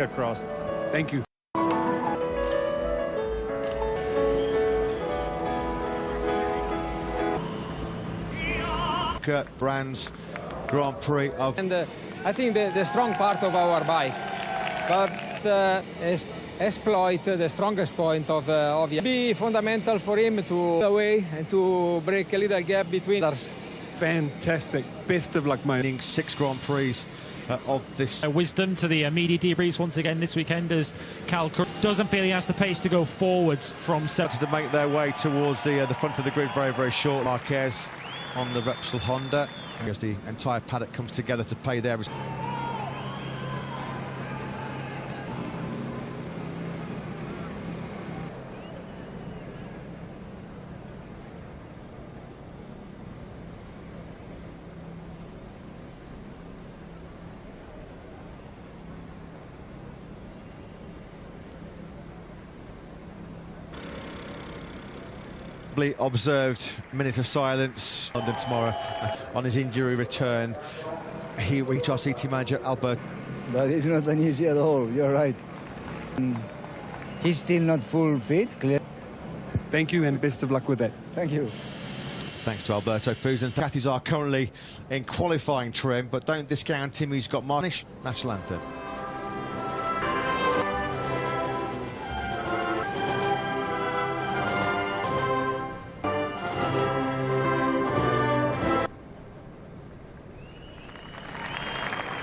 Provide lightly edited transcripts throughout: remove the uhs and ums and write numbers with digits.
finger crossed. Thank you. Brands Grand Prix of... And I think the strong part of our bike, but exploit the strongest point of the... Be fundamental for him to away and to break a little gap between us. Fantastic. Best of luck, mate. 6 Grand Prix of this. Wisdom to the media debriefs once again this weekend as Cal doesn't feel he has the pace to go forwards from... To make their way towards the front of the grid very, very short. Marquez on the Repsol Honda as the entire paddock comes together to pay their respect. Observed minute of silence. London tomorrow on his injury return. He HRC team manager Albert. But it's not an easy at all. You're right. He's still not full fit. Clear. Thank you and best of luck with that. Thank you. Thanks to Alberto Fusen. Ducatis are currently in qualifying trim, but don't discount him. He's got Marnish national anthem.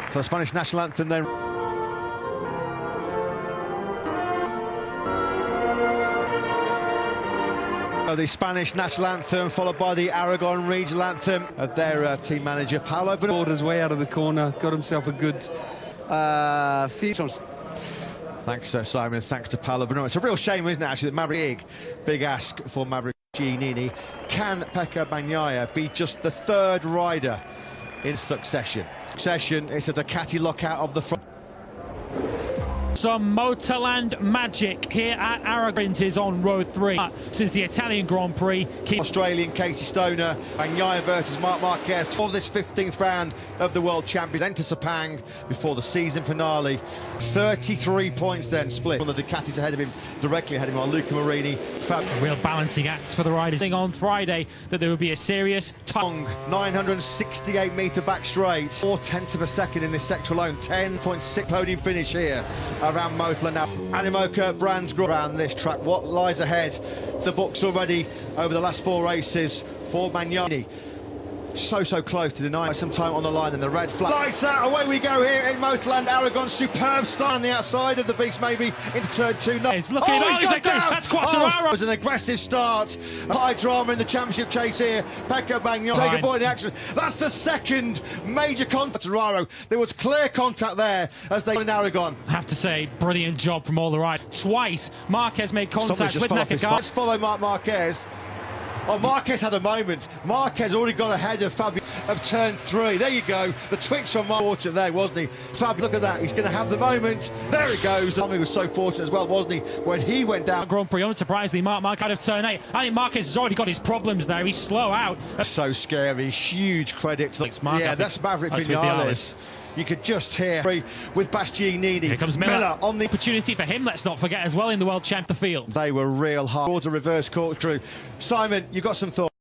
So the Spanish national anthem then. The Spanish national anthem followed by the Aragon regional anthem of their team manager Paolo. Pulled his way out of the corner, got himself a good features. Thanks Simon, thanks to Paolo Bruno. It's a real shame, isn't it, actually, that Maverick, big ask for Maverick Giannini. Can Pecco Bagnaia be just the 3rd rider in succession? It's a Ducati lockout of the front. Some Motorland magic here at Aragon is on row 3 since the Italian Grand Prix. Australian Casey Stoner, Bagnaia versus Marc Marquez for this 15th round of the World Champions. Enter Sepang before the season finale. 33 points then split. One of the Ducatis ahead of him, directly ahead of him, are Luca Marini. A real balancing act for the riders. On Friday that there would be a serious... Long 968-metre back straight. 0.4 of a second in this sector alone. 10.6 podium finish here around Motorland now. Animoca Brands around this track. What lies ahead? The books already over the last 4 races for Magnani. So close to deny some time on the line, and the red flag. Lights out, away we go here in Motorland Aragon. Superb start on the outside of the beast, maybe into turn 2. No. He's looking, he's got down. That's Quartararo. It was an aggressive start. High drama in the championship chase here. Pecco Bagnaia take a point in action. That's the 2nd major contact. Quartararo. There was clear contact there as they in Aragon. I have to say, brilliant job from all the riders. Twice Marquez made contact with Nakagami. Let's follow Marc Marquez. Oh, Marquez had a moment. Marquez already got ahead of Fabio of turn 3. There you go. The twitch from Marquez there, wasn't he? Fabio, look at that. He's going to have the moment. There he goes. Tommy was so fortunate as well, wasn't he, when he went down. Grand Prix, unsurprisingly, Mark out of turn 8. I think Marquez has already got his problems there. He's slow out. So scary. Huge credit to that's Maverick Vinales. You could just hear with Bastianini. Here comes Miller on the opportunity for him. Let's not forget as well in the World Champ the field. They were real hard. Towards a reverse corkscrew. Simon, you got some thoughts?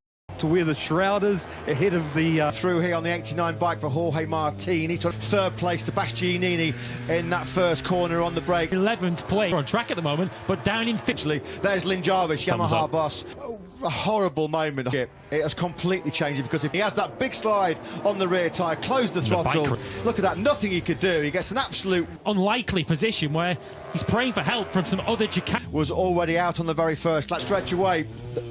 To where the Shrouders ahead of the... Through here on the 89 bike for Jorge Martin. Took 3rd place to Bastianini in that first corner on the break. 11th place. We're on track at the moment, but down in Finchley. There's Lynn Jarvis, Yamaha boss. Oh, a horrible moment. It has completely changed because if he has that big slide on the rear tyre, close the throttle. Look at that, nothing he could do. He gets an absolute unlikely position where he's praying for help from some other Ducati. Was already out on the very first. Let's stretch away.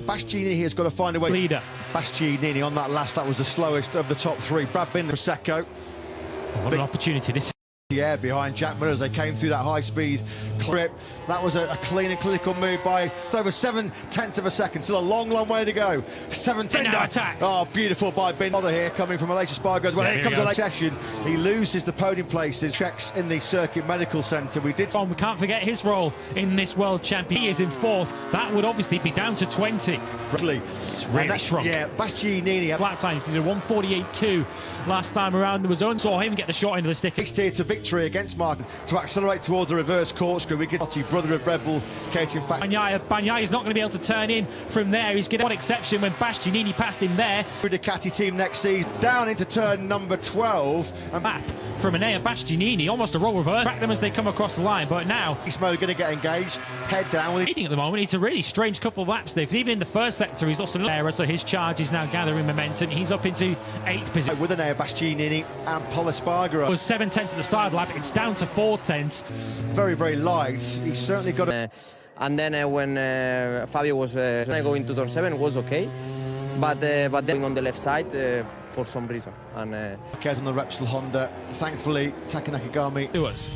Bastianini has got to find a way. Leader. Bastianini on that last, that was the slowest of the top 3. Brad Binder, Prosecco. What an opportunity this. The air behind Jack Miller as they came through that high-speed clip. That was a clean and clinical move by over 7/10 of a second. Still a long way to go. 7/10. Attacks. Oh, beautiful by Binder here, coming from Malaysia Spargo as well. Here comes a late session. He loses the podium places. Checks in the Circuit Medical Centre. We can't forget his role in this World Champion. He is in 4th. That would obviously be down to 20. It's really shrunk. Yeah, Bastianini. Flat times did a 1:48.2 last time around. There was only saw him get the short end of the stick. Next here to victory against Martin to accelerate towards a reverse corkscrew. We get brother of Red Bull, Katie, in fact. Bagnaia is not going to be able to turn in from there. He's going to one exception when Bastianini passed him there. Ducati team next season, down into turn number 12. And map from Enea Bastianini, almost a role reverse. Track them as they come across the line, but now he's going to get engaged, head down. Leading at the moment. It's a really strange couple of laps there, because even in the first sector he's lost an error, so his charge is now gathering momentum. He's up into 8th position. With Enea Bastianini and Polispargaro. It was 7/10 at the start of the lap, it's down to 4/10. Very, very light. He's certainly got a... And then when Fabio was going to turn 7 was okay, but then on the left side for some reason. And Marquez on the Repsol Honda, thankfully Taka Nakagami. To us.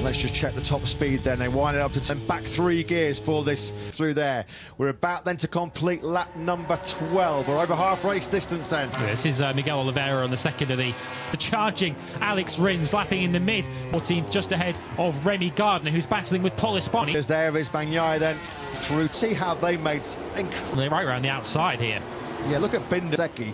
Let's just check the top speed then. They wind it up to 10, back 3 gears for this through there. We're about then to complete lap number 12. We're over half race distance then. This is Miguel Oliveira on the second of the charging Alex Rins, lapping in the mid 14th, just ahead of Remy Gardner, who's battling with Polispargaro. There's there is Bagnaia then through. See how they made... They're right around the outside here. Yeah, look at Bindeseki.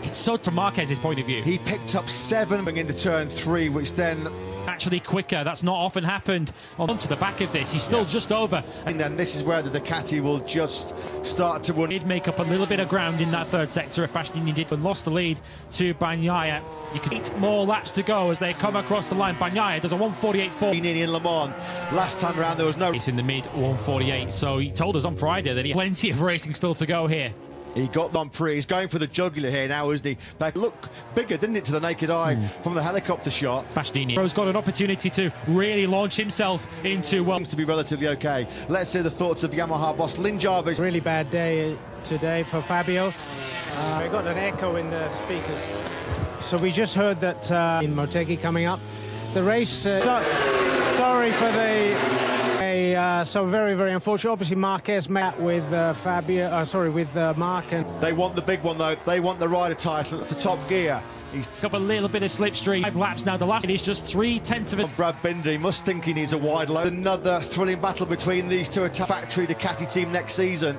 It's so from Marquez's point of view. He picked up 7 going into turn 3, which then... Actually quicker. That's not often happened onto the back of this. He's still just over. And then this is where the Ducati will just start to win. He'd make up a little bit of ground in that third sector if Bastianini did, and lost the lead to Bagnaia. You can 8 more laps to go as they come across the line. Bagnaia does a 1:48.4. In Le Mans. Last time around there was no... It's in the mid 1:48, so he told us on Friday that he had plenty of racing still to go here. He got Grand Prix. He's going for the jugular here now, isn't he? But look bigger, didn't it, to the naked eye from the helicopter shot. Bastianini's got an opportunity to really launch himself into, well... Seems to be relatively okay. Let's hear the thoughts of Yamaha boss Lynn Jarvis. Really bad day today for Fabio. We got an echo in the speakers. So we just heard that in Motegi coming up. The race, sorry for the... so very, very unfortunate. Obviously, Marquez met with with Mark. And they want the big one, though. They want the rider title at the top gear. He's got a little bit of slipstream. 5 laps now. The last is just 3/10 of it. Brad Binder, he must think he needs a wide load. Another thrilling battle between these two. A factory Ducati team next season.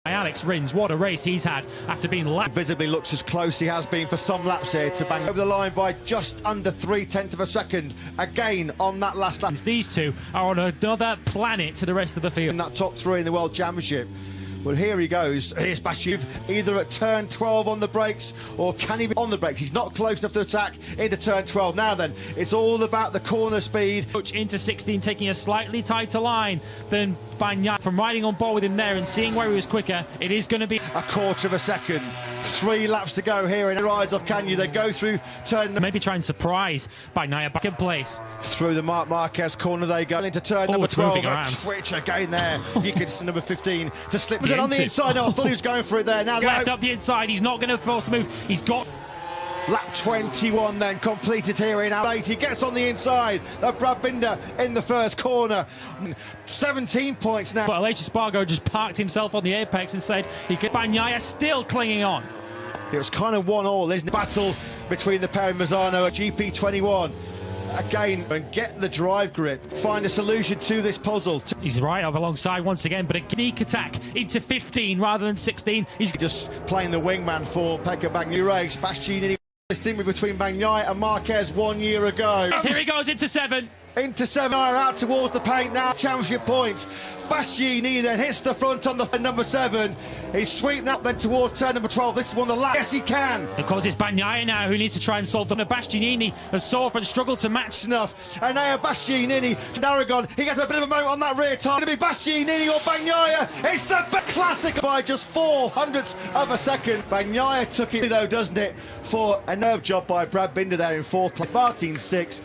Alex Rins, what a race he's had after being lapped. Visibly looks as close he has been for some laps here to bang over the line by just under 3/10 of a second. Again on that last lap. These two are on another planet to the rest of the field. In that top 3 in the World Championship. Well, here he goes. Here's Bastianini, either at turn 12 on the brakes, or can he be on the brakes? He's not close enough to attack into turn 12. Now then, it's all about the corner speed. Into 16, taking a slightly tighter line than Bagnaia. From riding on board with him there and seeing where he was quicker, it is going to be a quarter of a second. 3 laps to go here in the rise of Canyon. They go through turn... Maybe try and surprise Bagnaia back in place. Through the Marquez corner they go into turn number 12. Twitch again there. You can see number 15 to slip. Was it on the inside? No, I thought he was going for it there. Now left up the inside. He's not going to force a move. He's got... Lap 21 then completed here in 8. He gets on the inside of Brad Binder in the first corner. 17 points now. But Aleix Espargaro just parked himself on the apex and said he could. Bagnaia still clinging on. It was kind of 1-1, isn't it? Battle between the pair of Mazzano at GP21. Again, and get the drive grip. Find a solution to this puzzle. He's right up alongside once again, but a sneak attack into 15 rather than 16. He's just playing the wingman for Pecco Bagnaia. Race Bastianini. Distinguished between Bagnaia and Marquez 1 year ago. Here he goes into 7. Into 7, out towards the paint now. Championship points. Bastianini then hits the front on the number 7. He's sweeping up then towards turn number 12. This is one of the last. Yes, he can. Of course, it's Bagnaia now who needs to try and solve them. Bastianini has suffered and struggled to match enough. And now Bastianini, Aragon, he gets a bit of a moment on that rear tire. It's going to be Bastianini or Bagnaia. It's the classic by just 0.04 of a second. Bagnaia took it though, doesn't it? For a nerve job by Brad Binder there in 4th place. Martin 6.